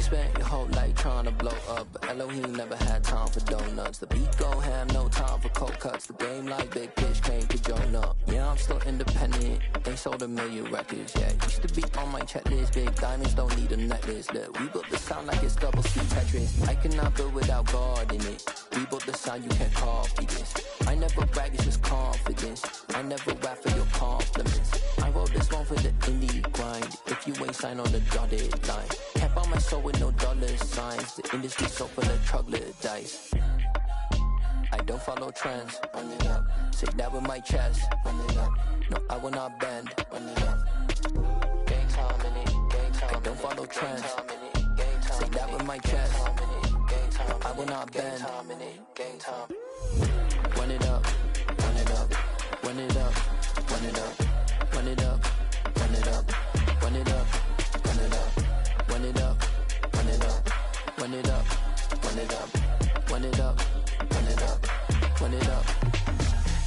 You spent your whole life trying to blow up, but Elohim never had time for donuts. The beat go ham, no time for cold cuts. The game like Big Fish came to Jonah. Yeah, I'm still independent. They sold 1 million records, yeah. Used to be on my checklist. Big diamonds don't need a necklace. Look, we built the sound like it's double C Tetris. I cannot build without God in it. We built the sound, you can't copy this. I never brag, it's just confidence. I never rap for your compliments. I wrote this one for the indie grind. If you ain't signed on the dotted line, can't buy my soul with no dollar signs. The industry so full of troglodytes. I don't follow trends. Run it up. Say that with my chest. Run it up. No, I will not bend. Run it up. Gang time in it. Gang time. I don't follow trends. Say that with my chest. No, I will not bend. Gang time. Run it up. Run it up. Run it up. Run it up. Run it up. Run it up. Run it up. Run it up. Run it up. Run it up. Run it up. Run it up. Run it up. Run it up. Run it up.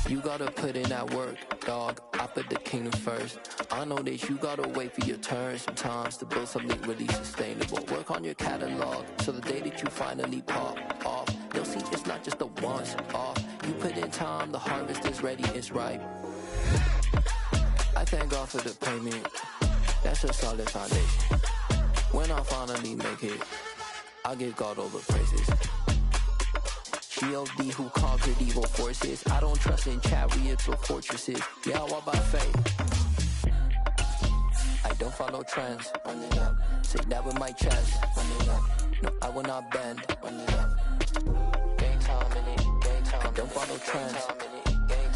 You gotta put in that work, dog. I put the kingdom first. I know that you gotta wait for your turn sometimes to build something really sustainable. Work on your catalog, so the day that you finally pop off, you'll see it's not just a once off. You put in time, the harvest is ready, it's ripe. I thank God for the payment. That's a solid foundation. When I finally make it, I give God all the praises. G.O.D. who conquered evil forces. I don't trust in chariots or fortresses. Yeah, I walk by faith. I don't follow trends. Run it up. Say that with my chest. Run it up. No, I will not bend. Run it up. Game time in it. Game time. I don't follow trends.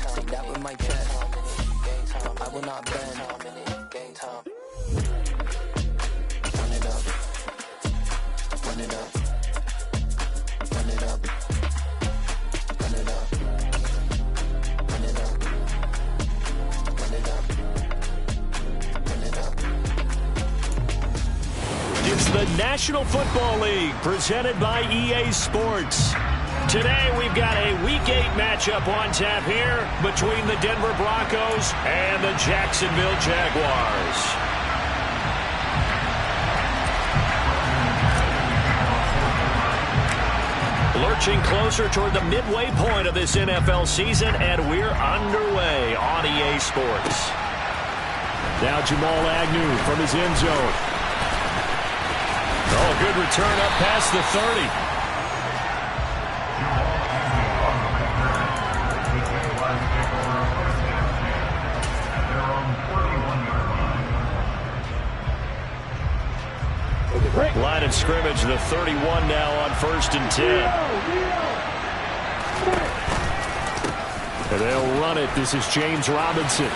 Say that with my chest. No, I will not bend. Game time. Run it up. Run it up. Run it up. It's the National Football League presented by EA Sports. Today we've got a Week 8 matchup on tap here between the Denver Broncos and the Jacksonville Jaguars. Lurching closer toward the midway point of this NFL season, and we're underway on EA Sports. Now Jamal Agnew from his end zone. Oh, good return up past the 30. Line of scrimmage, the 31 now on 1st and 10. And they'll run it. This is James Robinson.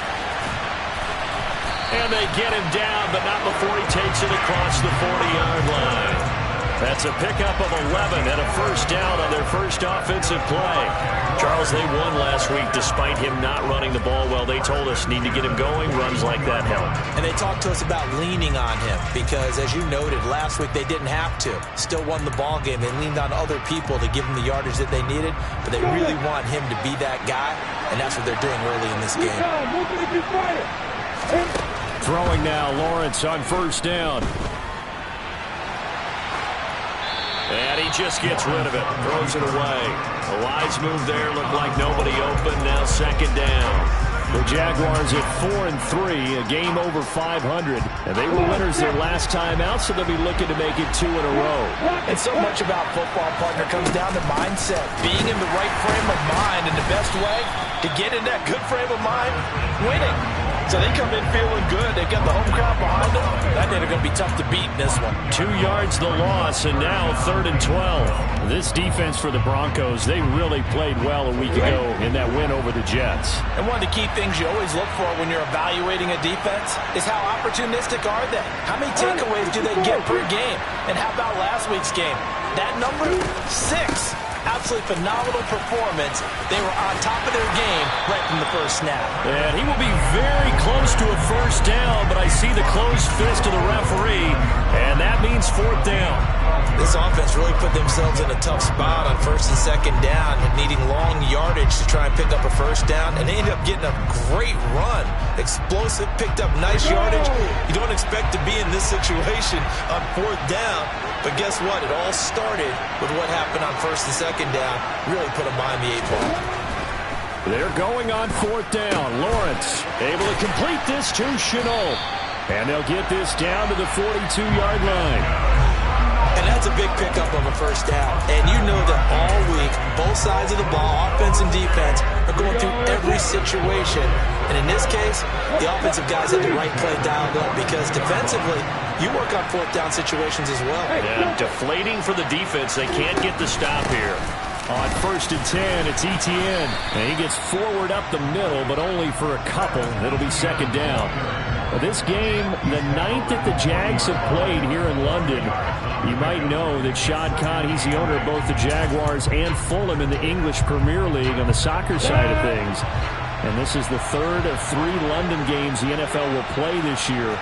And they get him down, but not before he takes it across the 40-yard line. That's a pickup of 11 and a first down on their first offensive play. Charles, they won last week despite him not running the ball well. They told us need to get him going. Runs like that help. And they talked to us about leaning on him because, as you noted, last week they didn't have to. Still won the ball game. They leaned on other people to give them the yardage that they needed, but they really want him to be that guy, and that's what they're doing early in this game. Throwing now, Lawrence on first down. And he just gets rid of it, throws it away. A wise move there, looked like nobody open, now second down. The Jaguars at 4-3, a game over 500. And they were winners their last time out, so they'll be looking to make it 2 in a row. And so much about football, partner, comes down to mindset. Being in the right frame of mind, and the best way to get in that good frame of mind, winning. So they come in feeling good. They got the home crowd behind them. That day they're going to be tough to beat in this one. 2 yards the loss, and now 3rd and 12. This defense for the Broncos, they really played well a week ago in that win over the Jets. And one of the key things you always look for when you're evaluating a defense is how opportunistic are they? How many takeaways do they get per game? And how about last week's game? That number, 6. Absolutely phenomenal performance. They were on top of their game right from the first snap. And he will be very close to a first down, but I see the closed fist of the referee, and that means fourth down. This offense really put themselves in a tough spot on first and second down, needing long yardage to try and pick up a first down, and they ended up getting a great run. Explosive, picked up nice yardage. You don't expect to be in this situation on fourth down, but guess what? It all started with what happened on first and second down. Really put them behind the 8 ball. They're going on fourth down. Lawrence able to complete this to Chenault, and they'll get this down to the 42-yard line. And that's a big pickup of a first down. And you know that all week, both sides of the ball, offense and defense, are going through every situation. And in this case, the offensive guys had the right play dialed up because defensively, you work on fourth down situations as well. Yeah, deflating for the defense. They can't get the stop here. On first and 10, it's Etienne. And he gets forward up the middle, but only for a couple. It'll be second down. This game, the 9th that the Jags have played here in London. You might know that Shad Khan, he's the owner of both the Jaguars and Fulham in the English Premier League on the soccer side of things. And this is the 3rd of 3 London games the NFL will play this year.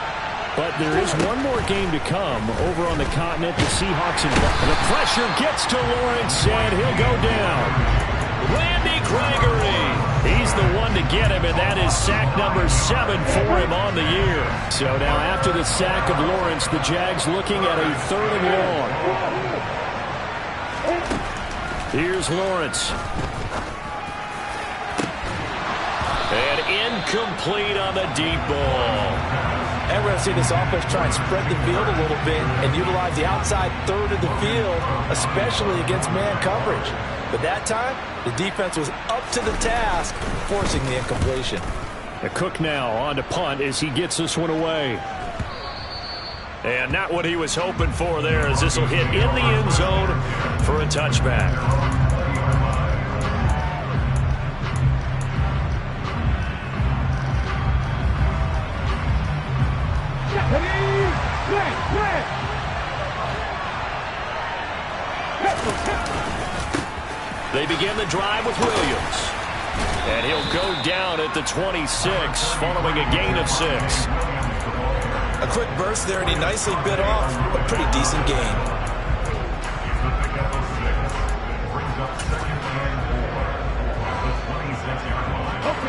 But there is one more game to come over on the continent. The Seahawks and the pressure gets to Lawrence, and he'll go down. Randy Gregory. He's the one to get him, and that is sack number 7 for him on the year. So now after the sack of Lawrence, the Jags looking at a 3rd and long. Here's Lawrence. And incomplete on the deep ball. And we're going to see this offense try and spread the field a little bit and utilize the outside 3rd of the field, especially against man coverage. But that time, the defense was up to the task, forcing the incompletion. The Cook now on to punt as he gets this one away. And not what he was hoping for there, as this will hit in the end zone for a touchback. They begin the drive with Williams. And he'll go down at the 26, following a gain of 6. A quick burst there, and he nicely bit off a pretty decent gain.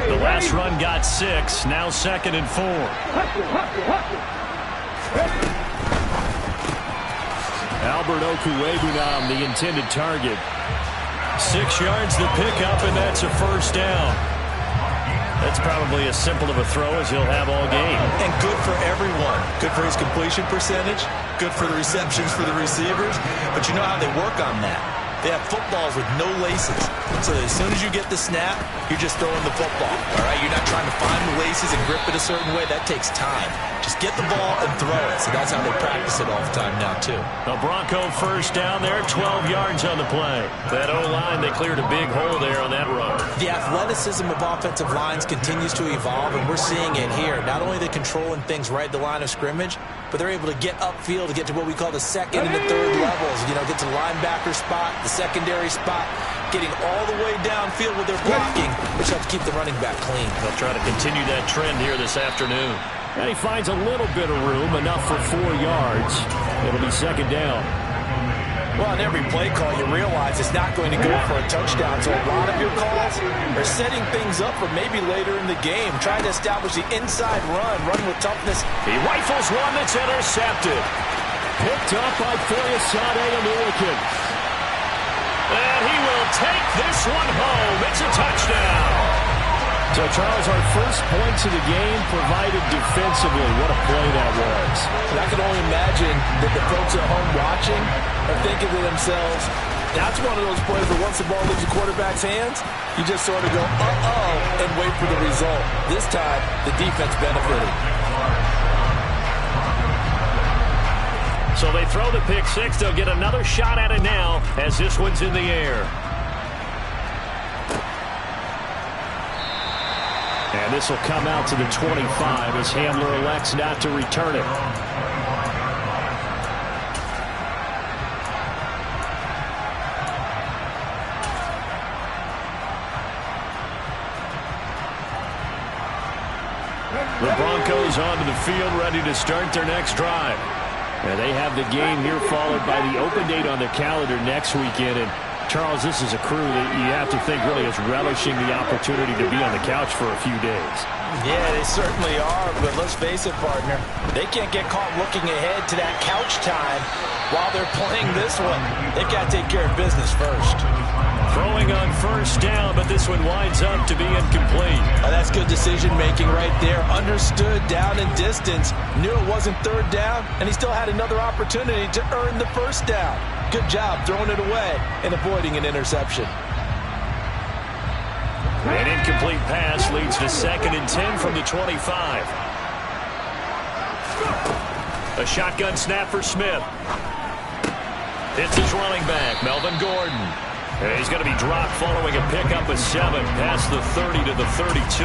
The last run got 6, now 2nd and 4. Albert Okwuegbunam, the intended target. 6 yards to pick up, and that's a first down. That's probably as simple of a throw as he'll have all game. And good for everyone. Good for his completion percentage. Good for the receptions for the receivers. But you know how they work on that. They have footballs with no laces. So that as soon as you get the snap, you're just throwing the football. All right? You're not trying to find the laces and grip it a certain way. That takes time. Just get the ball and throw it. So that's how they practice it all the time now, too. The Bronco first down there, 12 yards on the play. That O-line, they cleared a big hole there on that run. The athleticism of offensive lines continues to evolve, and we're seeing it here. Not only are they controlling things right at the line of scrimmage, but they're able to get upfield to get to what we call the 2nd and the 3rd levels. You know, get to the linebacker spot, the secondary spot, getting all the way downfield with their blocking, which helps keep the running back clean. They'll try to continue that trend here this afternoon. And he finds a little bit of room, enough for 4 yards. It'll be 2nd down. Well, in every play call, you realize it's not going to go for a touchdown. So a lot of your calls are setting things up for maybe later in the game, trying to establish the inside run with toughness. He rifles one that's intercepted. Picked up by Foyesade American. And he will take this one home. It's a touchdown. So, Charles, our first points of the game provided defensively. What a play that was. And I can only imagine that the folks at home watching are thinking to themselves, that's one of those plays where once the ball leaves the quarterback's hands, you just sort of go, uh-oh, and wait for the result. This time, the defense benefited. So they throw the pick 6. They'll get another shot at it now as this one's in the air. And this will come out to the 25 as Hamler elects not to return it. The Broncos Broncos onto the field, ready to start their next drive. And they have the game here followed by the open date on their calendar next weekend. And Charles, this is a crew that you have to think really is relishing the opportunity to be on the couch for a few days. Yeah, they certainly are, but let's face it, partner. They can't get caught looking ahead to that couch time while they're playing this one. They've got to take care of business first. Throwing on first down, but this one winds up to be incomplete. That's good decision-making right there. Understood down and distance. Knew it wasn't third down, and he still had another opportunity to earn the first down. Good job throwing it away and avoiding an interception. An incomplete pass leads to 2nd and 10 from the 25. A shotgun snap for Smith. It's his running back, Melvin Gordon. And he's going to be dropped following a pickup of 7 past the 30 to the 32.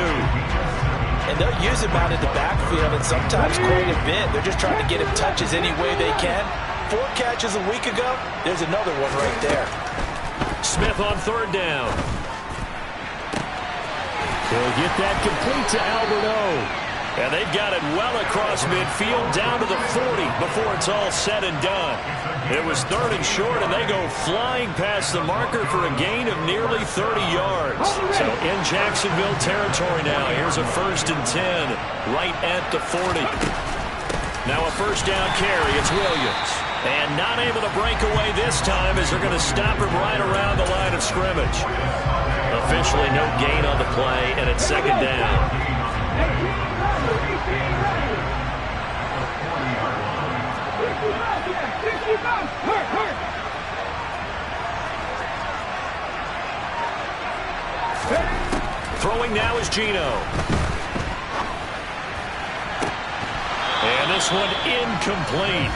And they'll use him out in the backfield, and sometimes quite a bit. They're just trying to get him touches any way they can. 4 catches a week ago. There's another one right there. Smith on 3rd down. He'll get that complete to Alberto. And they've got it well across midfield down to the 40 before it's all said and done. It was 3rd and short, and they go flying past the marker for a gain of nearly 30 yards. So in Jacksonville territory now. Here's a 1st and 10 right at the 40. Now a first down carry. It's Williams. And not able to break away this time as they're going to stop him right around the line of scrimmage. Officially no gain on the play, and it's 2nd down. Throwing now is Geno. And this one incomplete.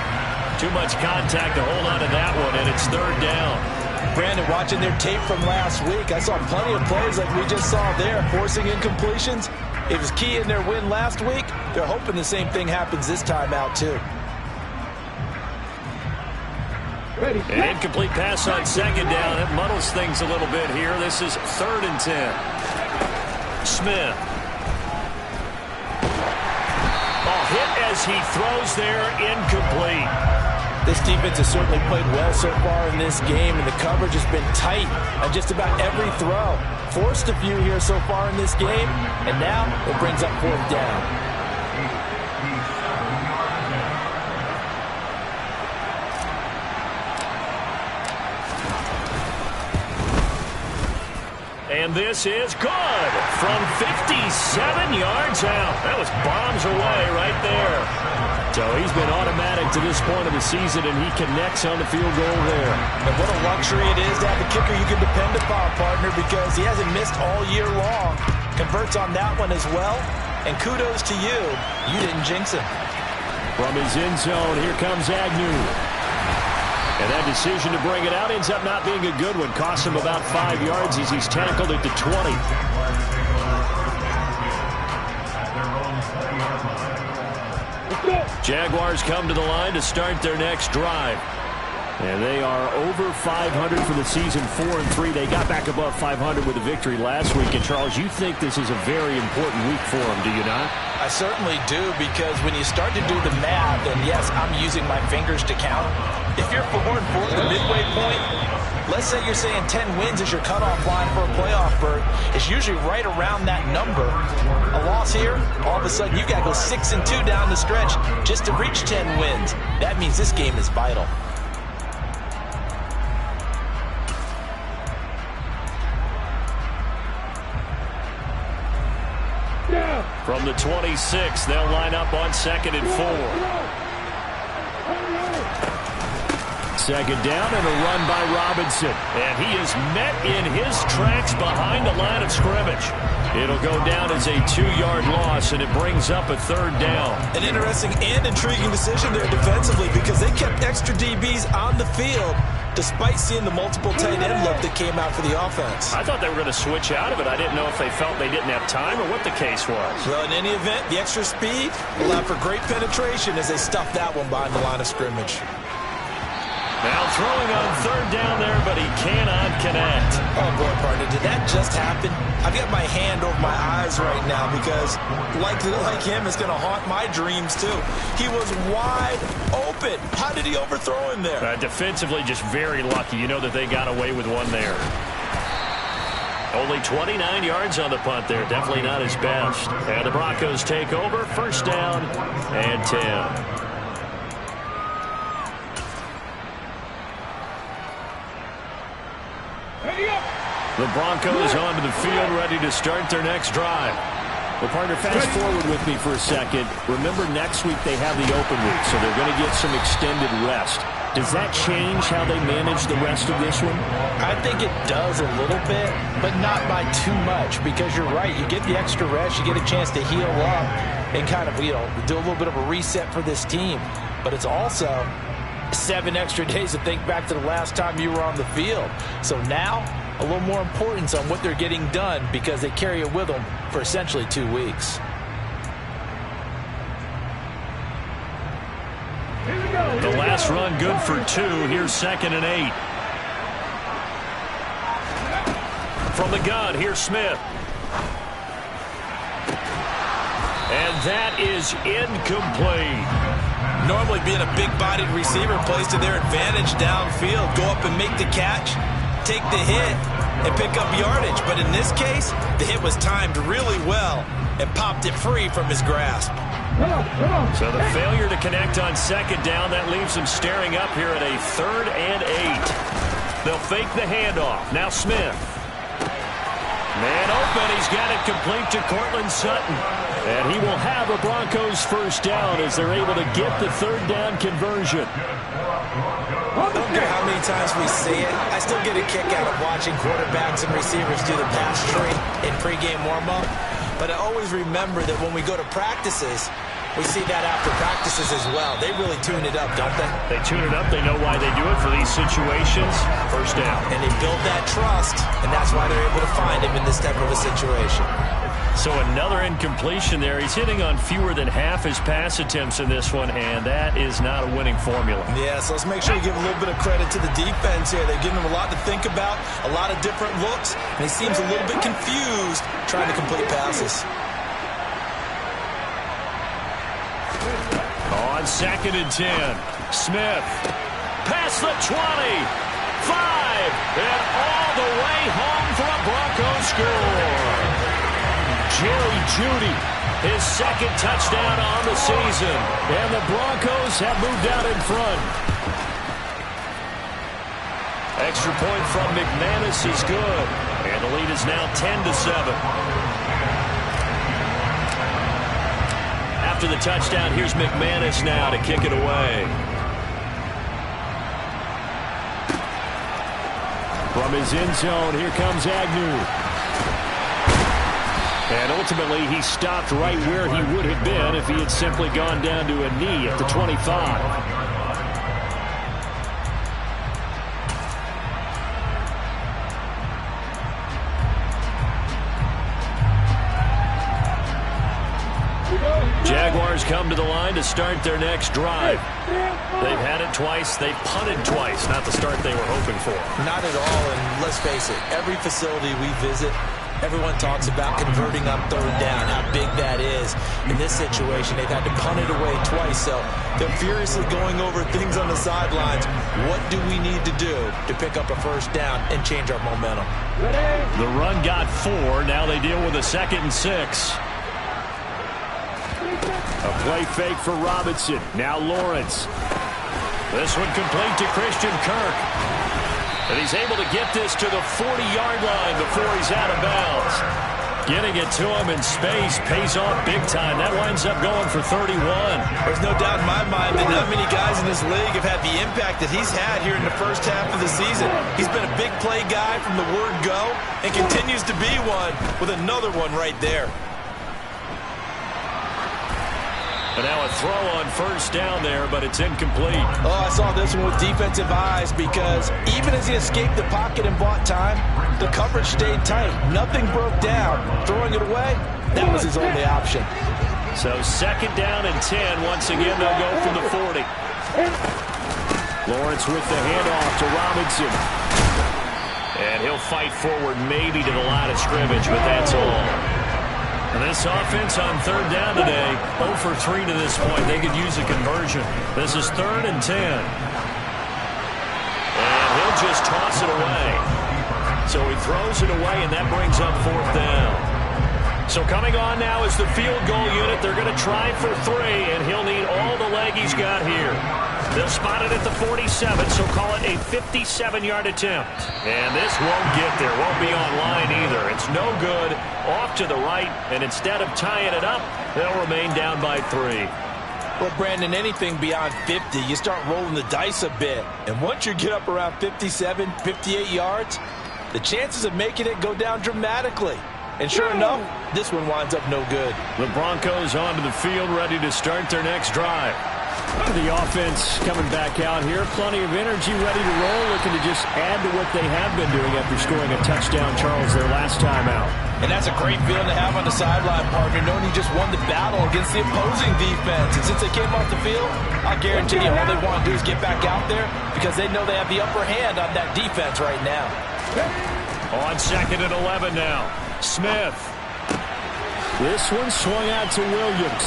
Too much contact to hold on to that one, and it's 3rd down. Brandon, watching their tape from last week, I saw plenty of plays like we just saw there, forcing incompletions. It was key in their win last week. They're hoping the same thing happens this time out, too. An incomplete pass on 2nd down. It muddles things a little bit here. This is 3rd and 10. Smith. Hit as he throws there, incomplete. This defense has certainly played well so far in this game, and the coverage has been tight on just about every throw. Forced a few here so far in this game, and now it brings up 4th down. And this is good from 57 yards out. That was bombs away right there. So he's been automatic to this point of the season, and he connects on the field goal there. And what a luxury it is to have a kicker you can depend upon, partner, because he hasn't missed all year long. Converts on that one as well. And kudos to you. You didn't jinx him. From his end zone, here comes Agnew. And that decision to bring it out ends up not being a good one. Costs him about 5 yards as he's tackled at the 20. Jaguars come to the line to start their next drive. And they are over 500 for the season, 4-3. They got back above 500 with a victory last week. And, Charles, you think this is a very important week for them, do you not? I certainly do, because when you start to do the math, and yes, I'm using my fingers to count. If you're 4-4 at the midway point, let's say you're saying 10 wins is your cutoff line for a playoff berth. It's usually right around that number. A loss here, all of a sudden you've got to go 6-2 down the stretch just to reach 10 wins. That means this game is vital. From the 26, they'll line up on 2nd and 4. 2nd down and a run by Robinson. And he is met in his tracks behind the line of scrimmage. It'll go down as a 2-yard loss, and it brings up a 3rd down. An interesting and intriguing decision there defensively, because they kept extra DBs on the field despite seeing the multiple tight end look that came out for the offense. I thought they were going to switch out of it. I didn't know if they felt they didn't have time or what the case was. Well, in any event, the extra speed allowed for great penetration as they stuffed that one behind the line of scrimmage. Now throwing on third down there, but he cannot connect. Oh, boy, partner, did that just happen? I've got my hand over my eyes right now because, like him, it's going to haunt my dreams, too. He was wide open. How did he overthrow him there? Defensively, just very lucky. You know that they got away with one there. Only 29 yards on the punt there. Definitely not his best. And the Broncos take over. First down and 10. The Broncos onto the field, ready to start their next drive. Well, partner, fast forward with me for a second. Remember, next week they have the open week, so they're going to get some extended rest. Does that change how they manage the rest of this one? I think it does a little bit, but not by too much, because you're right. You get the extra rest, you get a chance to heal up and kind of, do a little bit of a reset for this team. But it's also 7 extra days to think back to the last time you were on the field. So now, a little more importance on what they're getting done because they carry it with them for essentially 2 weeks. The last run good for 2. Here's 2nd and 8. From the gun, here's Smith. And that is incomplete. Normally being a big-bodied receiver plays to their advantage downfield. Go up and make the catch, take the hit, and pick up yardage. But in this case, the hit was timed really well and popped it free from his grasp. So the failure to connect on 2nd down, that leaves them staring up here at a 3rd and 8. They'll fake the handoff. Now Smith. Man open. He's got it complete to Cortland Sutton. And he will have a Broncos first down as they're able to get the 3rd down conversion. I don't care how many times we see it. I still get a kick out of watching quarterbacks and receivers do the pass tree in pregame warm-up. But I always remember that when we go to practices, we see that after practices as well. They really tune it up, don't they? They tune it up. They know why they do it for these situations. First down. And they build that trust, and that's why they're able to find him in this type of a situation. So another incompletion there. He's hitting on fewer than half his pass attempts in this one, and that is not a winning formula. Yeah, so let's make sure you give a little bit of credit to the defense here. They're giving him a lot to think about, a lot of different looks, and he seems a little bit confused trying to complete passes. On 2nd and 10, Smith, past the 20, 5, and all the way home for a Broncos score. Jerry Jeudy, his 2nd touchdown on the season, and the Broncos have moved out in front. Extra point from McManus is good, and the lead is now 10-7. After the touchdown, here's McManus now to kick it away. From his end zone, here comes Agnew. And ultimately, he stopped right where he would have been if he had simply gone down to a knee at the 25. Jaguars come to the line to start their next drive. They've had it twice. They've punted twice. Not the start they were hoping for. Not at all, and let's face it, every facility we visit, everyone talks about converting on 3rd down, how big that is. In this situation, they've had to punt it away twice, so they're furiously going over things on the sidelines. What do we need to do to pick up a first down and change our momentum? The run got 4. Now they deal with a 2nd and 6. A play fake for Robinson. Now Lawrence. This one complete to Christian Kirk. And he's able to get this to the 40-yard line before he's out of bounds. Getting it to him in space pays off big time. That winds up going for 31. There's no doubt in my mind that not many guys in this league have had the impact that he's had here in the first half of the season. He's been a big play guy from the word go and continues to be one with another one right there. And now a throw on first down there, but it's incomplete. Oh, I saw this one with defensive eyes because even as he escaped the pocket and bought time, the coverage stayed tight. Nothing broke down. Throwing it away, that was his only option. So 2nd down and 10. Once again, they'll go from the 40. Lawrence with the handoff to Robinson. And he'll fight forward maybe to the line of scrimmage, but that's all. And this offense on third down today, 0 for 3 to this point. They could use a conversion. This is 3rd and 10. And he'll just toss it away. So he throws it away, and that brings up 4th down. So coming on now is the field goal unit. They're going to try for 3, and he'll need all the leg he's got here. They'll spot it at the 47, so call it a 57-yard attempt. And this won't get there, won't be on line either. It's no good, off to the right, and instead of tying it up, they'll remain down by 3. Well, Brandon, anything beyond 50, you start rolling the dice a bit. And once you get up around 57, 58 yards, the chances of making it go down dramatically. And sure enough, this one winds up no good. The Broncos onto the field, ready to start their next drive. The offense coming back out here. Plenty of energy, ready to roll, looking to just add to what they have been doing after scoring a touchdown, Charles, their last time out. And that's a great feeling to have on the sideline, partner, knowing you just won the battle against the opposing defense. And since they came off the field, I'll guarantee you all they want to do is get back out there because they know they have the upper hand on that defense right now. On 2nd and 11 now. Smith. This one swung out to Williams.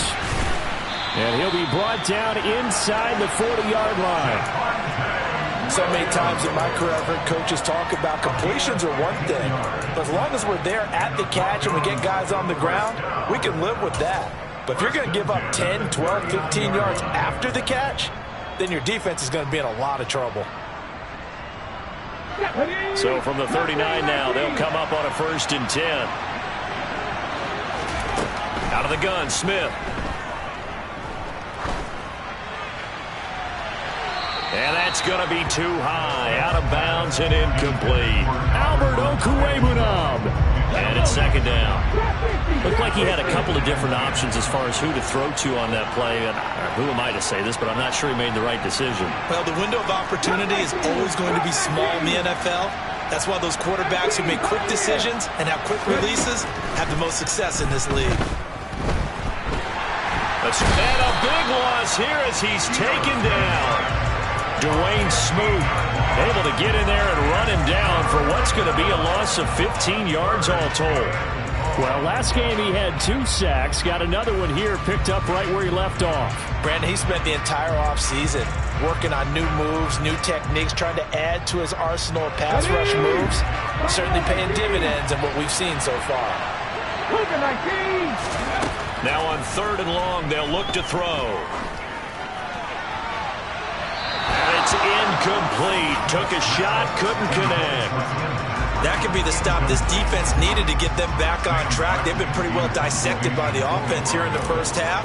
And he'll be brought down inside the 40-yard line. So many times in my career I've heard coaches talk about completions are one thing. But as long as we're there at the catch and we get guys on the ground, we can live with that. But if you're going to give up 10, 12, 15 yards after the catch, then your defense is going to be in a lot of trouble. So from the 39 now, they'll come up on a 1st and 10. Out of the gun, Smith. And that's going to be too high. Out of bounds and incomplete. Albert Okwuegbunam. And it's 2nd down. Looked like he had a couple of different options as far as who to throw to on that play. And who am I to say this, but I'm not sure he made the right decision. Well, the window of opportunity is always going to be small in the NFL. That's why those quarterbacks who make quick decisions and have quick releases have the most success in this league. And a big loss here as he's taken down. Dwayne Smoot able to get in there and run him down for what's going to be a loss of 15 yards all told. Well, last game he had 2 sacks. Got another one here picked up right where he left off. Brandon, he spent the entire offseason working on new moves, new techniques, trying to add to his arsenal of pass rush moves. Certainly paying dividends in what we've seen so far. Now on 3rd and long, they'll look to throw. It's incomplete. Took a shot, couldn't connect. That could be the stop this defense needed to get them back on track. They've been pretty well dissected by the offense here in the first half.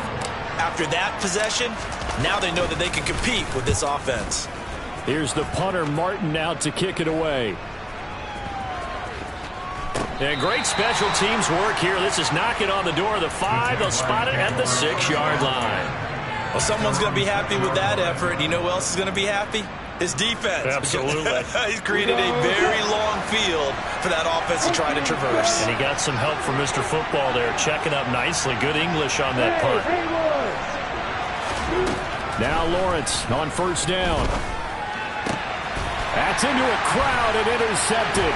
After that possession, now they know that they can compete with this offense. Here's the punter, Martin, out to kick it away. And great special teams work here. This is knocking on the door of the 5. They'll spot it at the 6-yard line. Well, someone's going to be happy with that effort. You know who else is going to be happy? His defense. Absolutely. He's created a very long field for that offense to try to traverse. And he got some help from Mr. Football there, checking up nicely. Good English on that punt. Now Lawrence on 1st down. That's into a crowd and intercepted.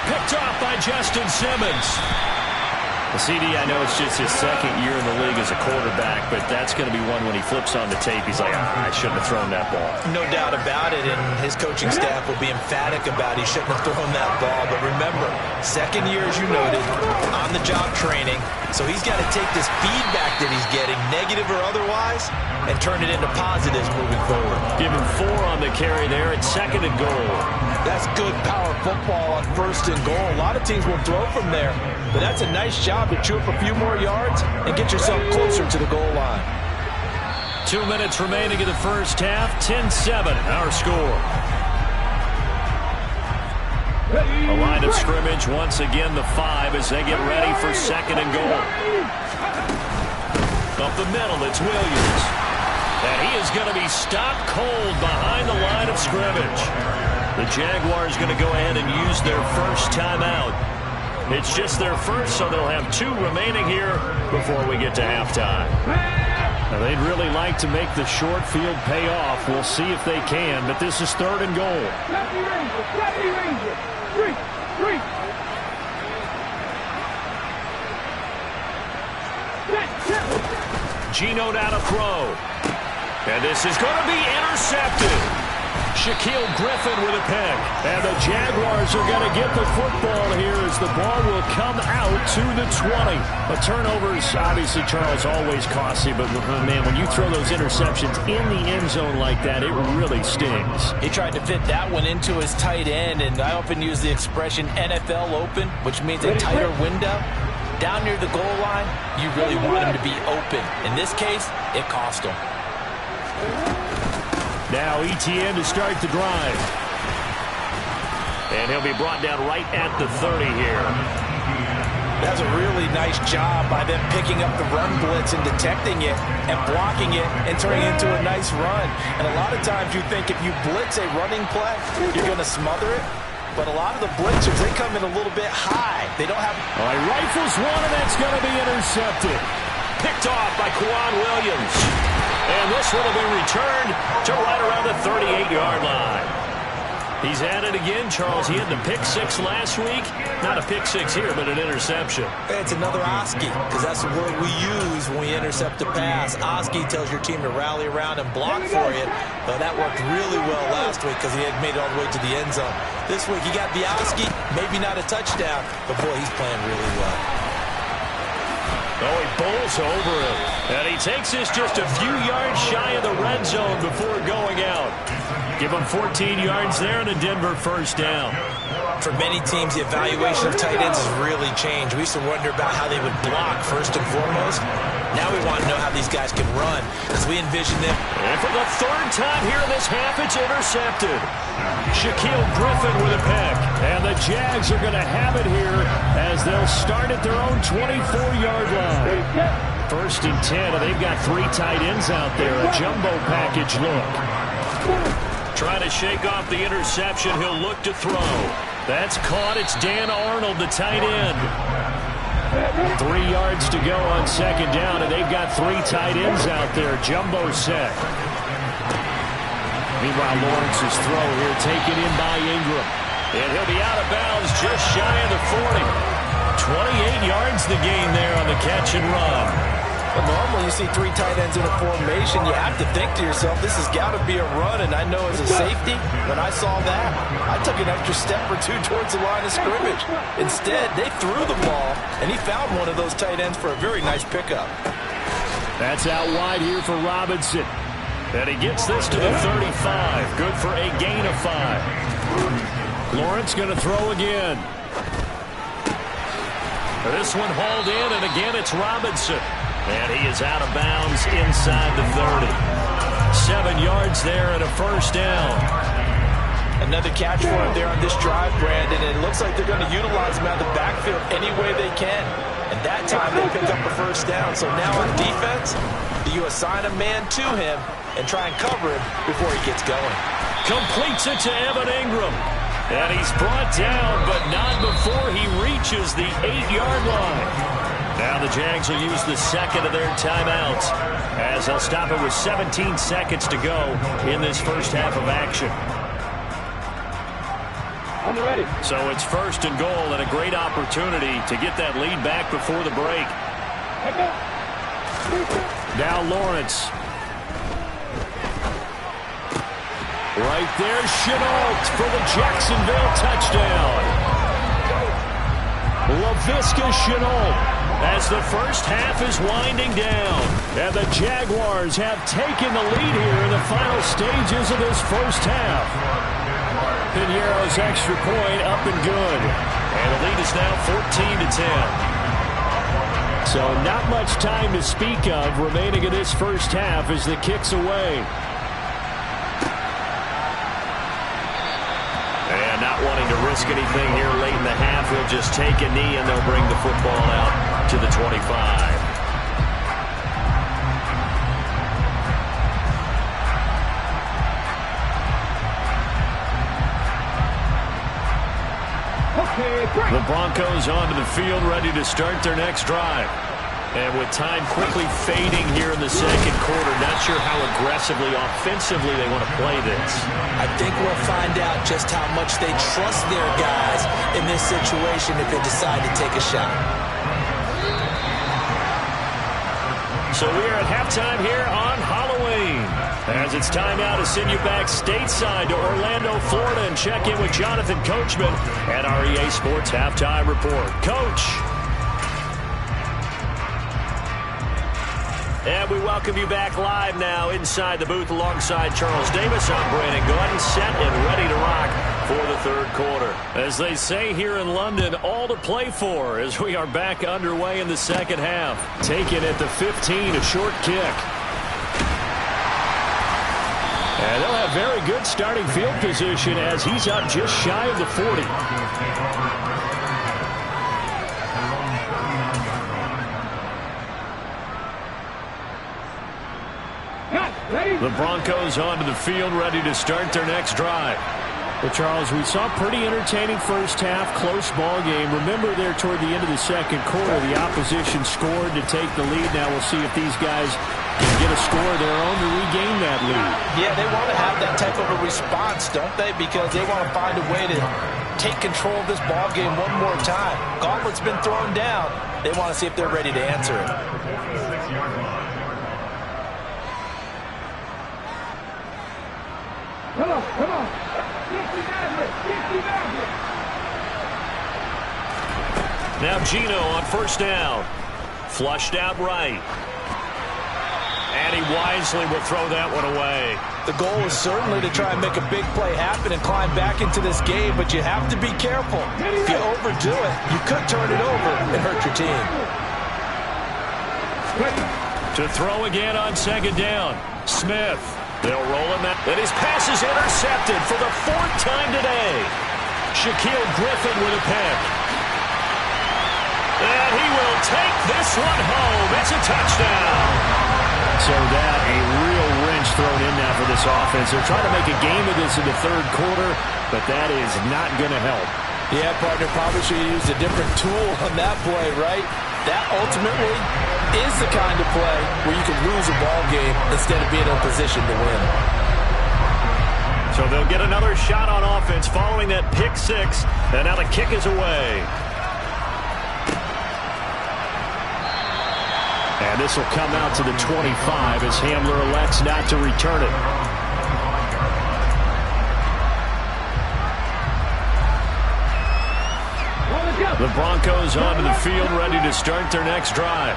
Picked off by Justin Simmons. The CD, I know it's just his 2nd year in the league as a quarterback, but that's going to be one when he flips on the tape. He's like, I shouldn't have thrown that ball. No doubt about it, and his coaching staff will be emphatic about he shouldn't have thrown that ball. But remember, 2nd year, as you noted, on-the-job training. So he's got to take this feedback that he's getting, negative or otherwise, and turn it into positives moving forward. Give him 4 on the carry there at 2nd and goal. That's good power football on 1st and goal. A lot of teams will throw from there, but that's a nice job to chew up a few more yards and get yourself closer to the goal line. 2 minutes remaining in the first half. 10-7 our score. A line of scrimmage once again, the 5 as they get ready for 2nd and goal. Up the middle, it's Williams. And he is going to be stopped cold behind the line of scrimmage. The Jaguars going to go ahead and use their first timeout. It's just their first, so they'll have 2 remaining here before we get to halftime. Now, they'd really like to make the short field pay off. We'll see if they can, but this is 3rd and goal. Geno down to throw. And this is going to be intercepted. Shaquille Griffin with a pick. And the Jaguars are going to get the football here as the ball will come out to the 20. But turnovers, obviously, Charles, always costly. But, man, when you throw those interceptions in the end zone like that, it really stings. He tried to fit that one into his tight end, and I often use the expression NFL open, which means a tighter window. Down near the goal line, you really want him to be open. In this case, it cost him. Now ETN to start the drive. And he'll be brought down right at the 30 here. That's a really nice job by them picking up the run blitz and detecting it and blocking it and turning it into a nice run. And a lot of times you think if you blitz a running play, you're going to smother it. But a lot of the blitzers, they come in a little bit high. They don't have... All right, rifles one, and that's going to be intercepted. Picked off by Quan Williams. And this one will be returned to right around the 38-yard line. He's at it again, Charles. He had the pick 6 last week. Not a pick 6 here, but an interception. It's another Oski, because that's the word we use when we intercept a pass. Oski tells your team to rally around and block for you. But that worked really well last week because he had made it all the way to the end zone. This week he got the Oski, maybe not a touchdown, but boy, he's playing really well. Oh, he bowls over him. And he takes this just a few yards shy of the red zone before going out. Give him 14 yards there and a Denver first down. For many teams, the evaluation of tight ends has really changed. We used to wonder about how they would block first and foremost. Now we want to know how these guys can run as we envision them. And for the 3rd time here in this half, it's intercepted. Shaquille Griffin with a pick. And the Jags are going to have it here as they'll start at their own 24-yard line. 1st and 10, and they've got 3 tight ends out there. A jumbo package look. Trying to shake off the interception. He'll look to throw. That's caught. It's Dan Arnold, the tight end. 3 yards to go on 2nd down, and they've got 3 tight ends out there. Jumbo set. Meanwhile, Lawrence's throw here taken in by Ingram. And he'll be out of bounds just shy of the 40. 28 yards the gain there on the catch and run. Well, normally you see 3 tight ends in a formation, you have to think to yourself, this has got to be a run, and I know as a safety, when I saw that, I took an extra step or 2 towards the line of scrimmage. Instead, they threw the ball, and he found one of those tight ends for a very nice pickup. That's out wide here for Robinson. And he gets this to the 35. Good for a gain of 5. Lawrence going to throw again. This one hauled in, and again it's Robinson. And he is out of bounds inside the 30. 7 yards there and a first down. Another catch for him there on this drive, Brandon. And it looks like they're going to utilize him out of the backfield any way they can. And that time they pick up a first down. So now on defense, you assign a man to him and try and cover him before he gets going. Completes it to Evan Ingram. And he's brought down, but not before he reaches the 8-yard line. Now the Jags will use the second of their timeouts as they'll stop it with 17 seconds to go in this first half of action. I'm ready. So it's 1st and goal and a great opportunity to get that lead back before the break. Now Lawrence. Right there, Chenault for the Jacksonville touchdown. Laviska Chenault as the first half is winding down. And the Jaguars have taken the lead here in the final stages of this first half. Piñeiro's extra point up and good. And the lead is now 14-10. So not much time to speak of remaining in this first half as the kick's away. And not wanting to risk anything here late in the half, he'll just take a knee and they'll bring the football out to the 25. Okay, the Broncos onto the field ready to start their next drive. And with time quickly fading here in the second quarter, not sure how aggressively, offensively they want to play this. I think we'll find out just how much they trust their guys in this situation if they decide to take a shot. So we are at halftime here on Halloween. As it's time now to send you back stateside to Orlando, Florida, and check in with Jonathan Coachman at our EA Sports Halftime Report. Coach. And we welcome you back live now inside the booth alongside Charles Davis. I'm Brandon Gordon, set and ready to rock for the third quarter. As they say here in London, all to play for as we are back underway in the second half. Taken at the 15, a short kick. And they'll have very good starting field position as he's up just shy of the 40. The Broncos onto the field, ready to start their next drive. Well, Charles, we saw a pretty entertaining first half, close ball game. Remember there toward the end of the second quarter, the opposition scored to take the lead. Now we'll see if these guys can get a score of their own to regain that lead. Yeah, they want to have that type of a response, don't they? Because they want to find a way to take control of this ball game one more time. Gauntlet's been thrown down. They want to see if they're ready to answer it. Come on. Now Gino on first down. Flushed out right. And he wisely will throw that one away. The goal is certainly to try and make a big play happen and climb back into this game, but you have to be careful. If you overdo it, you could turn it over and hurt your team. To throw again on second down. Smith. They'll roll him out. And his pass is intercepted for the fourth time today. Shaquille Griffin with a pick. And he will take this one home. It's a touchdown. So that a real wrench thrown in now for this offense. They're trying to make a game of this in the third quarter, but that is not going to help. Yeah, partner, probably should have used a different tool on that play, right? That ultimately is the kind of play where you can lose a ball game instead of being in a position to win. So they'll get another shot on offense following that pick six, and now the kick is away. And this will come out to the 25 as Hamler elects not to return it. The Broncos onto the field, ready to start their next drive.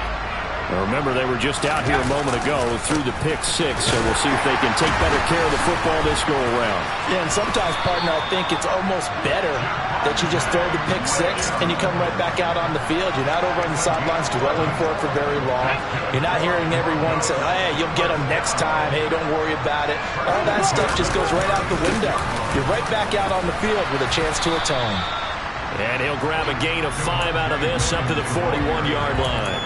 Now remember, they were just out here a moment ago through the pick six, so we'll see if they can take better care of the football this go-around. Yeah, and sometimes, partner, I think it's almost better that you just throw the pick six and you come right back out on the field. You're not over on the sidelines dwelling for it for very long. You're not hearing everyone say, hey, you'll get them next time. Hey, don't worry about it. All that stuff just goes right out the window. You're right back out on the field with a chance to atone. And he'll grab a gain of 5 out of this up to the 41-yard line.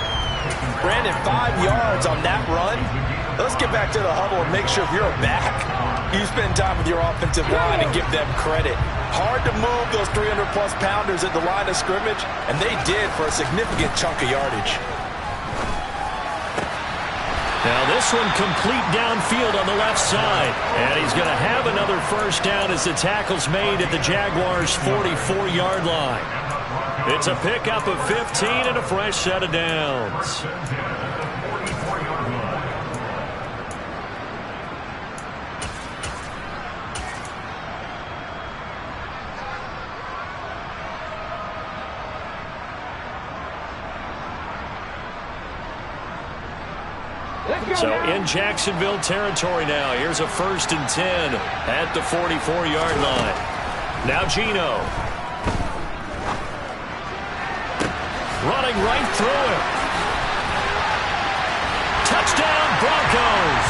Brandon, 5 yards on that run. Let's get back to the huddle and make sure you're back. You spend time with your offensive line and give them credit. Hard to move those 300-plus pounders at the line of scrimmage, and they did for a significant chunk of yardage. Now this one complete downfield on the left side. And he's going to have another first down as the tackle's made at the Jaguars' 44-yard line. It's a pickup of 15 and a fresh set of downs. So in Jacksonville territory now. Here's a 1st and 10 at the 44-yard line. Now Gino. Running right through it. Touchdown Broncos.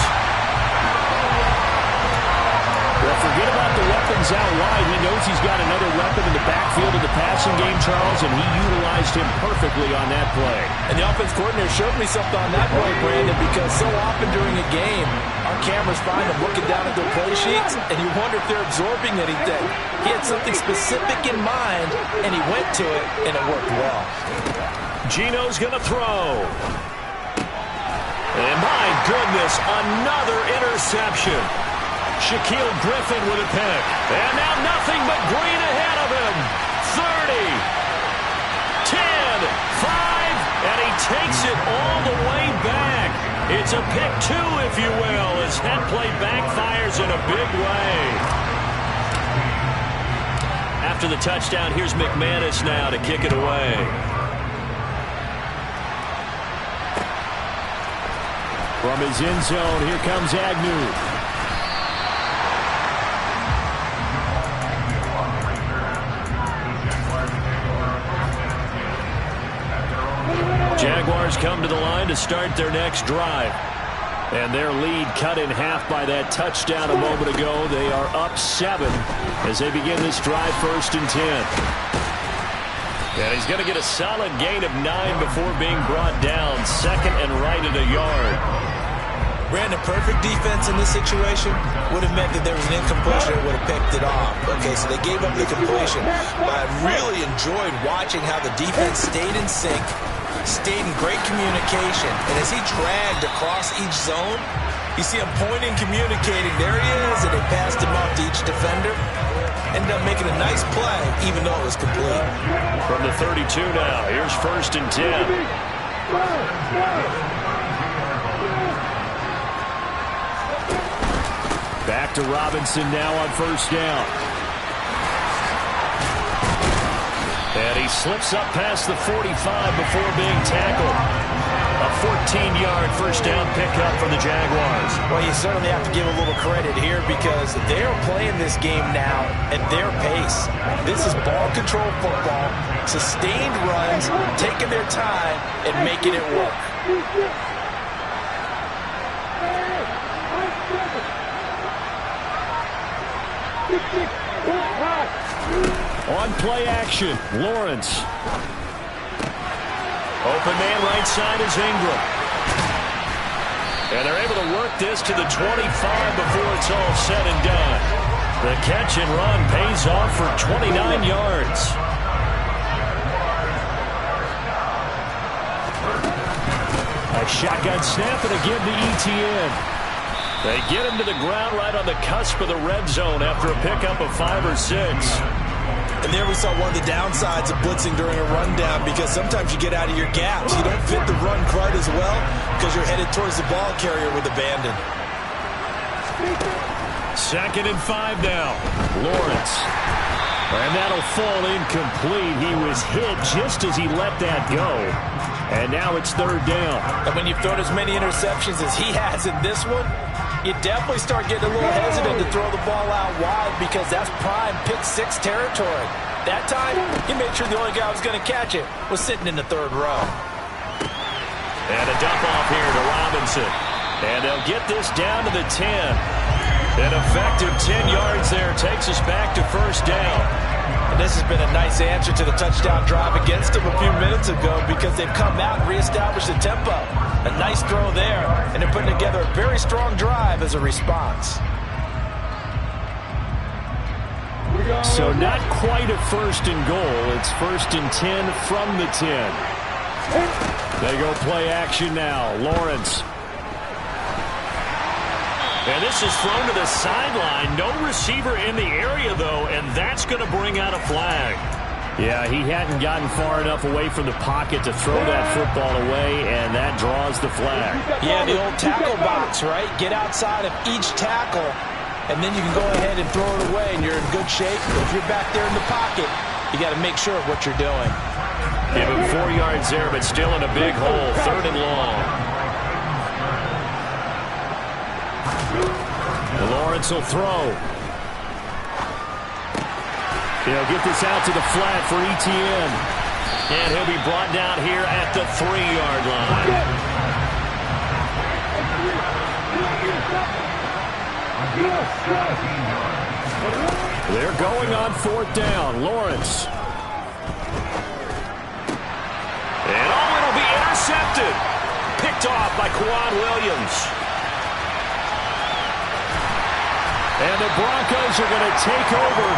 Well, forget about the weapons out wide. He knows he's got another weapon in the backfield of the passing game, Charles, and he utilized him perfectly on that play. And the offense coordinator showed me something on that play, Brandon, because so often during a game, our cameras find them looking down at their play sheets, and you wonder if they're absorbing anything. He had something specific in mind, and he went to it, and it worked well. Gino's going to throw. And my goodness, another interception. Shaquille Griffin with a pick. And now nothing but green ahead of him. 30, 10, 5, and he takes it all the way back. It's a pick two, if you will, as head play backfires in a big way. After the touchdown, here's McManus now to kick it away. From his end zone, here comes Agnew. Jaguars come to the line to start their next drive. And their lead cut in half by that touchdown a moment ago. They are up 7 as they begin this drive, 1st and 10. And he's going to get a solid gain of 9 before being brought down. 2nd and right at a yard. Brandon, perfect defense in this situation would have meant that there was an incompletion that would have picked it off. Okay, so they gave up the completion. But I really enjoyed watching how the defense stayed in sync, stayed in great communication. And as he dragged across each zone, you see him pointing, communicating. There he is, and they passed him off to each defender. Ended up making a nice play, even though it was complete. From the 32 now, here's 1st and 10. Back to Robinson now on 1st down. And he slips up past the 45 before being tackled. A 14-yard 1st down pickup for the Jaguars. Well, you certainly have to give a little credit here because they're playing this game now at their pace. This is ball control football, sustained runs, taking their time and making it work. On play action, Lawrence. Open man right side is Ingram. And they're able to work this to the 25 before it's all said and done. The catch and run pays off for 29 yards. A shotgun snap and again to ETN. They get him to the ground right on the cusp of the red zone after a pickup of 5 or 6. And there we saw one of the downsides of blitzing during a rundown because sometimes you get out of your gaps. You don't fit the run quite as well because you're headed towards the ball carrier with abandon. 2nd and 5 now. Lawrence. And that'll fall incomplete. He was hit just as he let that go. And now it's 3rd down. And when you've thrown as many interceptions as he has in this one, you definitely start getting a little hesitant to throw the ball out wide because that's prime pick-6 territory. That time, he made sure the only guy who was going to catch it was sitting in the 3rd row. And a dump off here to Robinson. And they'll get this down to the 10. An effective 10 yards there takes us back to 1st down. And this has been a nice answer to the touchdown drive against them a few minutes ago because they've come out and reestablished the tempo. A nice throw there, and they're putting together a very strong drive as a response. So not quite a 1st and goal. It's 1st and 10 from the 10. They go play action now. Lawrence. And this is thrown to the sideline. No receiver in the area, though, and that's going to bring out a flag. Yeah, he hadn't gotten far enough away from the pocket to throw that football away, and that draws the flag. Yeah, the old tackle box, right? Get outside of each tackle, and then you can go ahead and throw it away, and you're in good shape. If you're back there in the pocket, you got to make sure of what you're doing. Give him 4 yards there, but still in a big hole. 3rd and long. Lawrence will throw. He'll get this out to the flat for ETN. And he'll be brought down here at the 3-yard line. They're going on 4th down. Lawrence. And it'll be intercepted. Picked off by Quan Williams. And the Broncos are going to take over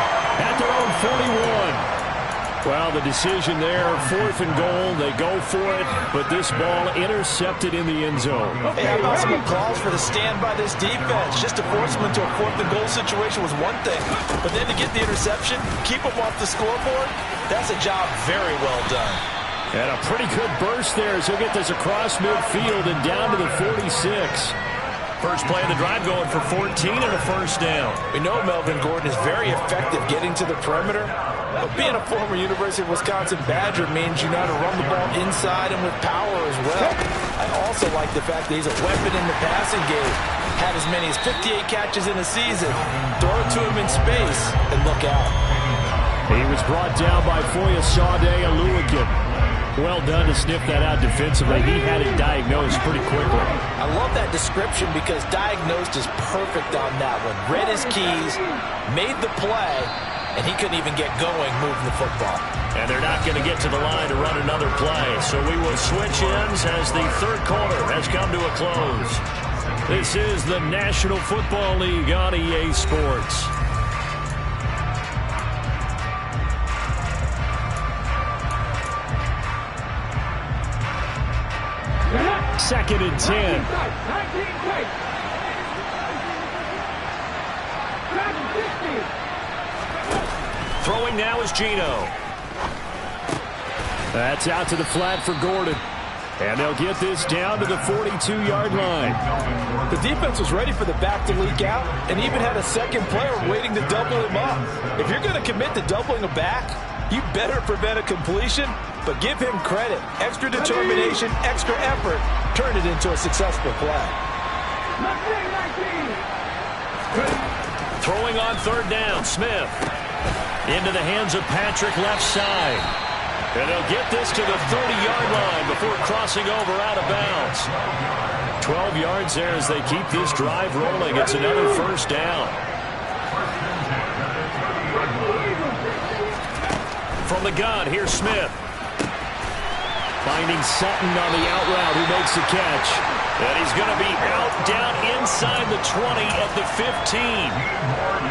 at their own 41. Well, the decision there, 4th and goal. They go for it, but this ball intercepted in the end zone. Hey, how about some applause for the stand by this defense? Just to force them into a 4th and goal situation was one thing, but then to get the interception, keep them off the scoreboard, that's a job very well done. And a pretty good burst there as he'll get this across midfield and down to the 46. First play of the drive going for 14 and a first down. We know Melvin Gordon is very effective getting to the perimeter, but being a former University of Wisconsin Badger means you know how to run the ball inside and with power as well. I also like the fact that he's a weapon in the passing game. Had as many as 58 catches in a season. Throw it to him in space and look out. He was brought down by Foya Sade Aluakim. Well done to sniff that out defensively. He had it diagnosed pretty quickly. I love that description because diagnosed is perfect on that one. Read his keys, made the play, and he couldn't even get going moving the football. And they're not going to get to the line to run another play. So we will switch ends as the third quarter has come to a close. This is the National Football League on EA Sports. Second and 10. Throwing now is Gino. That's out to the flat for Gordon. And they'll get this down to the 42-yard line. The defense was ready for the back to leak out and even had a second player waiting to double him up. If you're going to commit to doubling a back, you better prevent a completion, but give him credit. Extra determination, extra effort, turn it into a successful play. Throwing on third down, Smith. Into the hands of Patrick left side. And they'll get this to the 30-yard line before crossing over out of bounds. 12 yards there as they keep this drive rolling. It's another first down. From the gun, here's Smith. Finding Sutton on the out route who makes the catch. And he's going to be out down inside the 20 at the 15.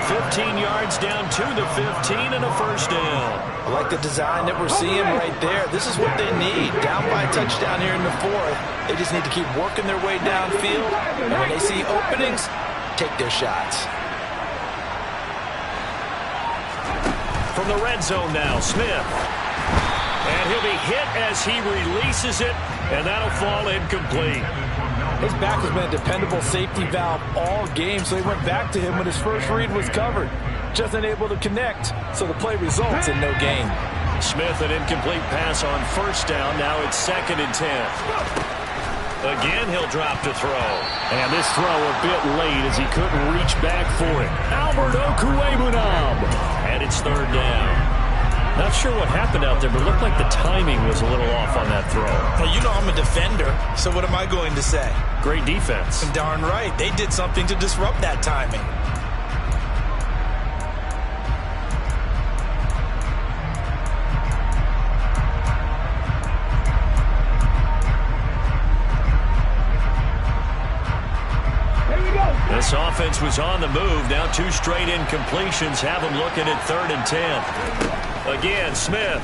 15 yards down to the 15 and a first down. I like the design that we're seeing right there. This is what they need. Down by a touchdown here in the 4th. They just need to keep working their way downfield. And when they see openings, take their shots. From the red zone now, Smith. And he'll be hit as he releases it, and that'll fall incomplete. His back has been a dependable safety valve all game, so he went back to him when his first read was covered. Just unable to connect, so the play results in no gain. Smith, an incomplete pass on first down. Now it's 2nd and 10. Again, he'll drop to throw. And this throw a bit late as he couldn't reach back for it. Albert Okwuegbunam. And it's 3rd down. Not sure what happened out there, but it looked like the timing was a little off on that throw. Well, you know I'm a defender, so what am I going to say? Great defense. Darn right. They did something to disrupt that timing. This offense was on the move. Now 2 straight incompletions have them looking at 3rd and 10. Again, Smith.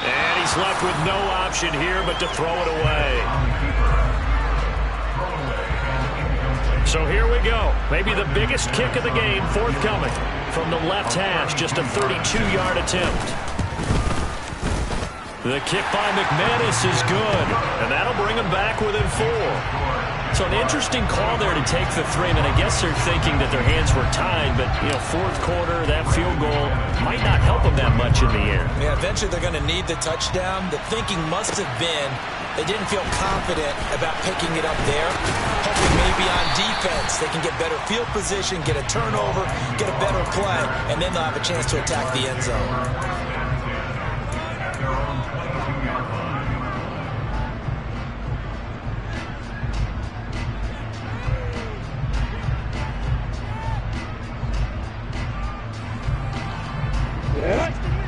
And he's left with no option here but to throw it away. So here we go. Maybe the biggest kick of the game forthcoming from the left hash. Just a 32-yard attempt. The kick by McManus is good, and that'll bring him back within 4. So an interesting call there to take the 3. I mean, I guess they're thinking that their hands were tied, but, you know, 4th quarter, that field goal might not help them that much in the end. Yeah, eventually they're going to need the touchdown. The thinking must have been they didn't feel confident about picking it up there, hoping maybe on defense they can get better field position, get a turnover, get a better play, and then they'll have a chance to attack the end zone.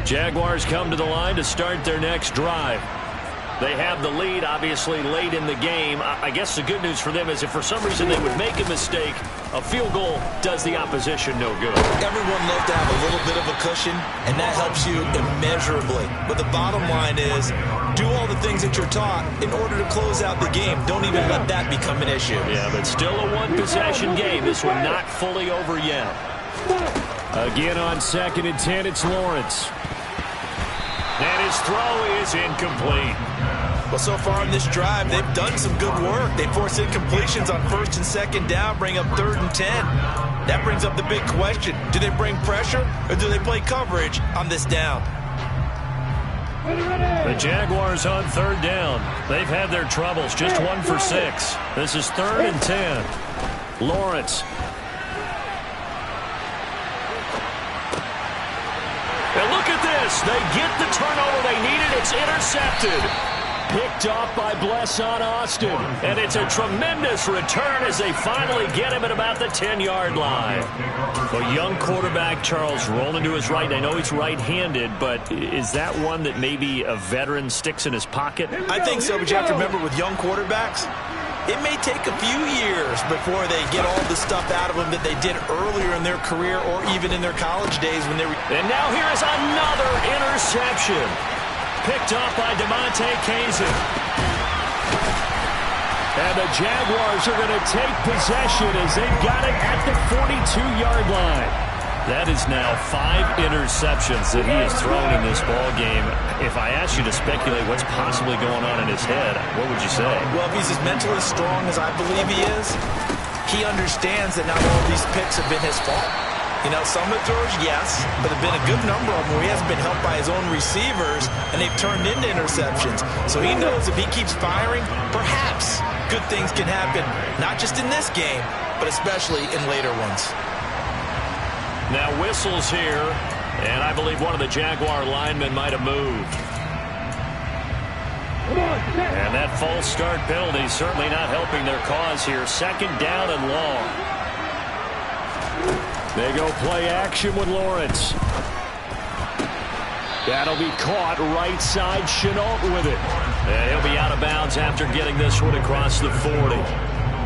Jaguars come to the line to start their next drive. They have the lead, obviously, late in the game. I guess the good news for them is if for some reason they would make a mistake, a field goal does the opposition no good. Everyone loves to have a little bit of a cushion, and that helps you immeasurably. But the bottom line is, do all the things that you're taught in order to close out the game. Don't even let that become an issue. Yeah, but still a one-possession game. This one not fully over yet. Again on 2nd and 10, it's Lawrence. And his throw is incomplete. Well, so far in this drive, they've done some good work. They force incompletions on 1st and 2nd down, bring up 3rd and 10. That brings up the big question. Do they bring pressure or do they play coverage on this down? The Jaguars on 3rd down. They've had their troubles, just 1 for 6. This is 3rd and 10. Lawrence. And look at this. They get the turnover they needed. It's intercepted. Picked off by Blesson Austin. And it's a tremendous return as they finally get him at about the 10-yard line. A young quarterback, Charles, rolling to his right. I know he's right-handed, but is that one that maybe a veteran sticks in his pocket? I think so, but you have to remember with young quarterbacks, it may take a few years before they get all the stuff out of them that they did earlier in their career or even in their college days when they were. And now here is another interception. Picked off by DeMonte Kazin. And the Jaguars are going to take possession as they've got it at the 42-yard line. That is now 5 interceptions that he has thrown in this ball game. If I asked you to speculate what's possibly going on in his head, what would you say? Well, if he's as mentally strong as I believe he is, he understands that not all of these picks have been his fault. You know, some of the throws, yes, but there have been a good number of them where he hasn't been helped by his own receivers, and they've turned into interceptions. So he knows if he keeps firing, perhaps good things can happen, not just in this game, but especially in later ones. Now whistles here, and I believe one of the Jaguar linemen might have moved. And that false start penalty certainly not helping their cause here. 2nd down and long. They go play action with Lawrence. That'll be caught right side. Chenault with it. And he'll be out of bounds after getting this one across the 40.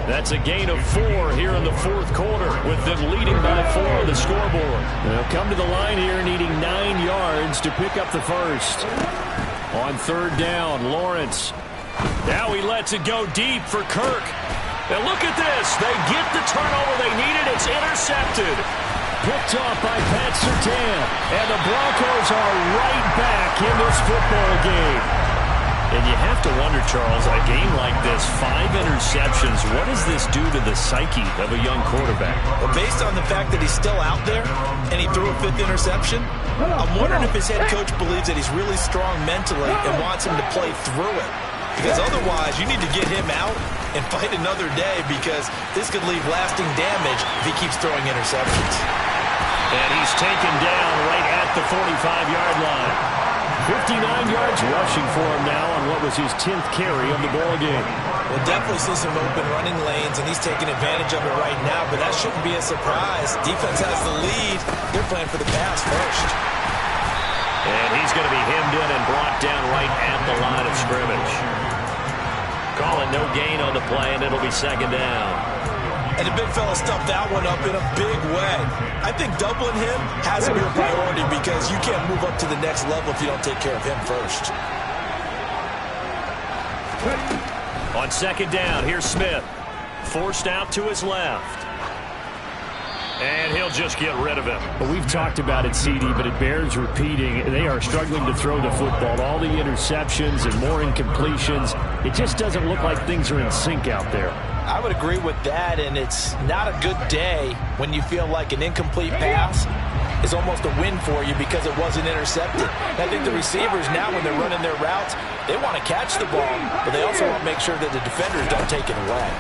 That's a gain of 4 here in the 4th quarter with them leading by 4 on the scoreboard. They'll come to the line here needing 9 yards to pick up the first. On 3rd down, Lawrence. Now he lets it go deep for Kirk. And look at this. They get the turnover they needed. It's intercepted. Picked off by Pat Surtain. And the Broncos are right back in this football game. And you have to wonder, Charles, a game like this, 5 interceptions, what does this do to the psyche of a young quarterback? Well, based on the fact that he's still out there and he threw a 5th interception, I'm wondering if his head coach believes that he's really strong mentally and wants him to play through it. Because otherwise, you need to get him out and fight another day because this could leave lasting damage if he keeps throwing interceptions. And he's taken down right at the 45-yard line. 59 yards rushing for him now on what was his 10th carry of the ball game. We'll definitely see some open running lanes, and he's taking advantage of it right now, but that shouldn't be a surprise. Defense has the lead. They're playing for the pass first. And he's going to be hemmed in and brought down right at the line of scrimmage. Calling no gain on the play, and it'll be 2nd down. And the big fella stuffed that one up in a big way. I think doubling him has to be a priority because you can't move up to the next level if you don't take care of him first. On 2nd down, here's Smith. Forced out to his left. And he'll just get rid of him. Well, we've talked about it, CD, but it bears repeating. They are struggling to throw the football. All the interceptions and more incompletions. It just doesn't look like things are in sync out there. I would agree with that, and it's not a good day when you feel like an incomplete pass is almost a win for you because it wasn't intercepted. I think the receivers now, when they're running their routes, they want to catch the ball, but they also want to make sure that the defenders don't take it away.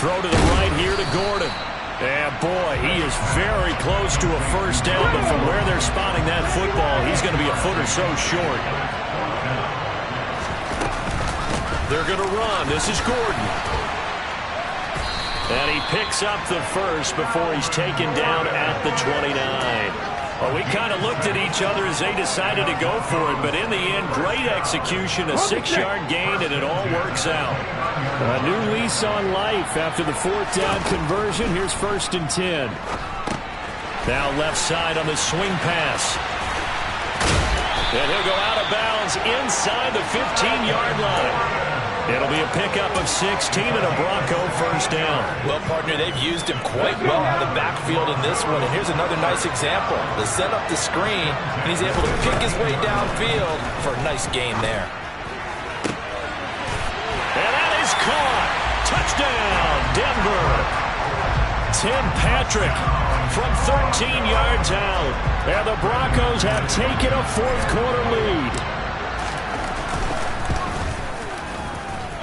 Throw to the right here to Gordon. And boy, he is very close to a first down, but from where they're spotting that football, he's going to be a foot or so short. They're going to run. This is Gordon. And he picks up the first before he's taken down at the 29. Well, we kind of looked at each other as they decided to go for it, but in the end, great execution, a 6-yard gain, and it all works out. A new lease on life after the 4th down conversion. Here's 1st and 10. Now left side on the swing pass. And he'll go out of bounds inside the 15-yard line. It'll be a pickup of 16 and a Bronco 1st down. Well, partner, they've used him quite well out of the backfield in this one. And here's another nice example. They set up the screen, and he's able to pick his way downfield for a nice gain there. And that is caught. Touchdown, Denver. Tim Patrick from 13 yards out. And the Broncos have taken a 4th-quarter lead.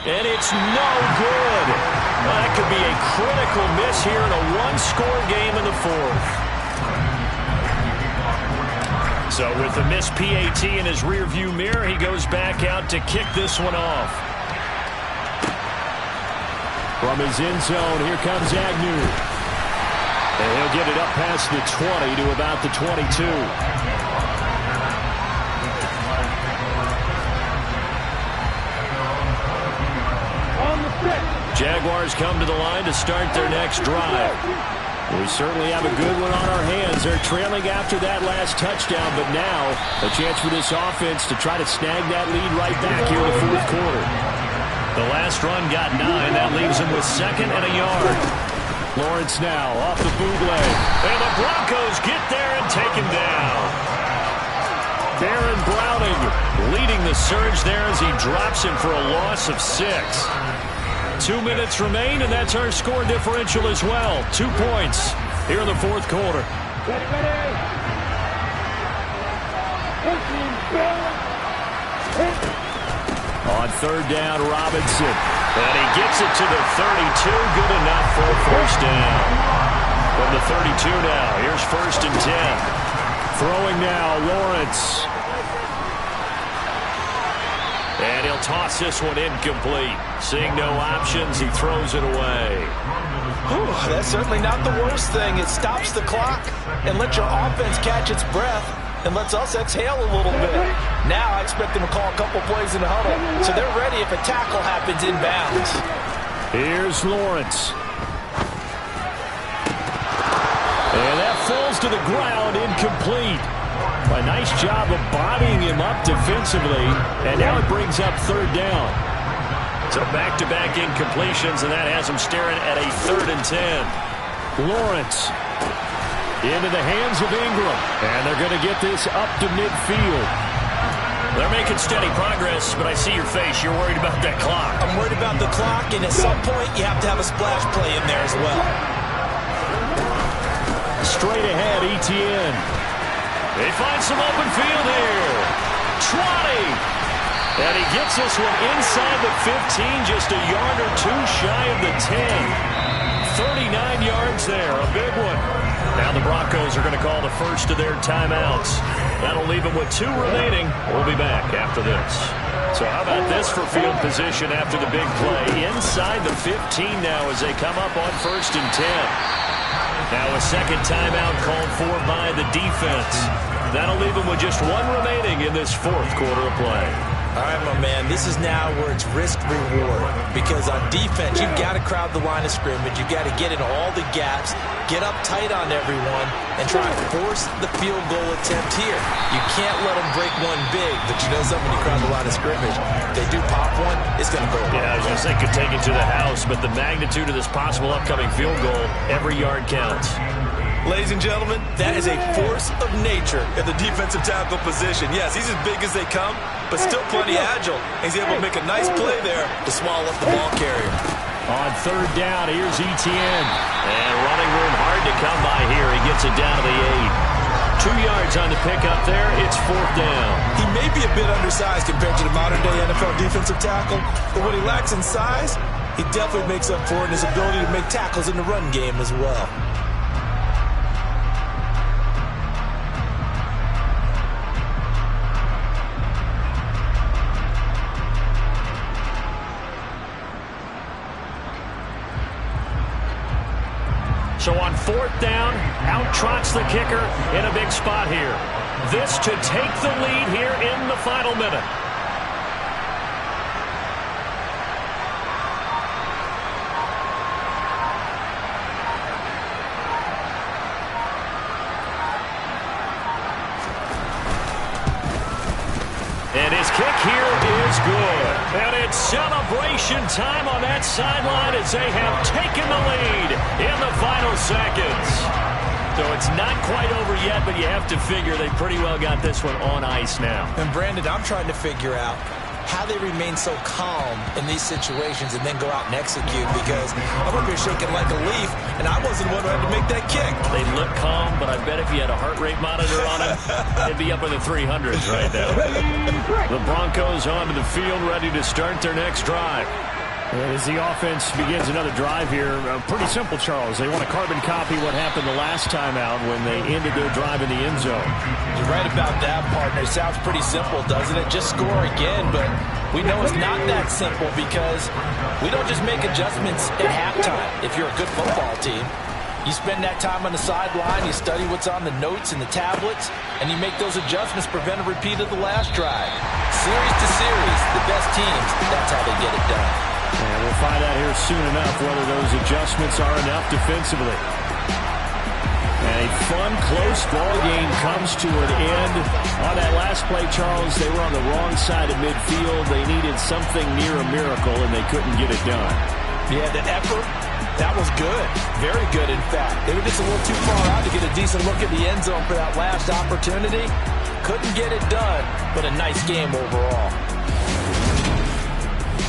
And it's no good. Well, that could be a critical miss here in a 1-score game in the 4th. So with the missed PAT in his rearview mirror, he goes back out to kick this one off. From his end zone, here comes Agnew. And he'll get it up past the 20 to about the 22. Jaguars come to the line to start their next drive. We certainly have a good one on our hands. They're trailing after that last touchdown, but now a chance for this offense to try to snag that lead right back here in the 4th quarter. The last run got 9. That leaves him with 2nd and a yard. Lawrence now off the bootleg. And the Broncos get there and take him down. Baron Browning leading the surge there as he drops him for a loss of 6. 2 minutes remain, and that's our score differential as well. 2 points here in the 4th quarter. On 3rd down, Robinson. And he gets it to the 32. Good enough for a 1st down. From the 32 now, here's 1st and 10. Throwing now, Lawrence. And he'll toss this one incomplete. Seeing no options, he throws it away. Whew, that's certainly not the worst thing. It stops the clock and lets your offense catch its breath and lets us exhale a little bit. Now I expect them to call a couple plays in the huddle, so they're ready if a tackle happens inbounds. Here's Lawrence. And that falls to the ground, incomplete. A nice job of bodying him up defensively, and now it brings up 3rd down. So back-to-back incompletions, and that has him staring at a 3rd and 10. Lawrence into the hands of Ingram, and they're going to get this up to midfield. They're making steady progress, but I see your face. You're worried about that clock. I'm worried about the clock, and at some point you have to have a splash play in there as well. Straight ahead, Etienne. They find some open field here. 20. And he gets this one inside the 15, just a yard or 2 shy of the 10. 39 yards there, a big one. Now the Broncos are going to call the first of their timeouts. That'll leave them with 2 remaining. We'll be back after this. So how about this for field position after the big play? Inside the 15 now as they come up on 1st and 10. Now a second timeout called for by the defense. That'll leave them with just 1 remaining in this 4th quarter of play. All right, my man, this is now where it's risk-reward. Because on defense, you've got to crowd the line of scrimmage. You've got to get in all the gaps, get up tight on everyone, and try to force the field goal attempt here. You can't let them break one big, but you know something, when you crowd the line of scrimmage, if they do pop one, it's going to go. Yeah, I was going to say could take it to the house, but the magnitude of this possible upcoming field goal, every yard counts. Ladies and gentlemen, that is a force of nature at the defensive tackle position. Yes, he's as big as they come, but still plenty agile. He's able to make a nice play there to swallow up the ball carrier. On 3rd down, here's Etienne. And running room hard to come by here. He gets it down to the 8. 2 yards on the pickup there. It's 4th down. He may be a bit undersized compared to the modern-day NFL defensive tackle, but what he lacks in size, he definitely makes up for in his ability to make tackles in the run game as well. So on 4th down, out trots the kicker in a big spot here. This to take the lead here in the final minute. And his kick here is good. And it's celebration time on that sideline as they have taken the lead in the final seconds. So it's not quite over yet, but you have to figure they pretty well got this one on ice now. And Brandon, I'm trying to figure out how they remain so calm in these situations and then go out and execute, because I'm up here shaking like a leaf, and I wasn't the one who had to make that kick. They look calm, but I bet if you had a heart rate monitor on him, they'd be up in the 300s right now. The Broncos onto the field, ready to start their next drive. As the offense begins another drive here, pretty simple, Charles. They want to carbon copy what happened the last time out when they ended their drive in the end zone. You're right about that, partner. Sounds pretty simple, doesn't it? Just score again, but we know it's not that simple because we don't just make adjustments at halftime if you're a good football team. You spend that time on the sideline, you study what's on the notes and the tablets, and you make those adjustments, prevent a repeat of the last drive. Series to series, the best teams, that's how they get it done. And we'll find out here soon enough whether those adjustments are enough defensively. And a fun, close ball game comes to an end. On that last play, Charles, they were on the wrong side of midfield. They needed something near a miracle, and they couldn't get it done. Yeah, the effort, that was good. Very good, in fact. They were just a little too far out to get a decent look at the end zone for that last opportunity. Couldn't get it done, but a nice game overall.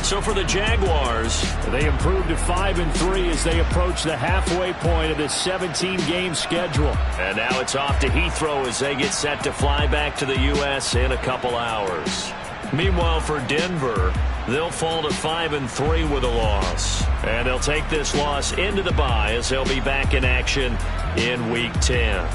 So for the Jaguars, they improved to 5-3 as they approach the halfway point of this 17-game schedule. And now it's off to Heathrow as they get set to fly back to the U.S. in a couple hours. Meanwhile, for Denver, they'll fall to 5-3 with a loss. And they'll take this loss into the bye as they'll be back in action in Week 10.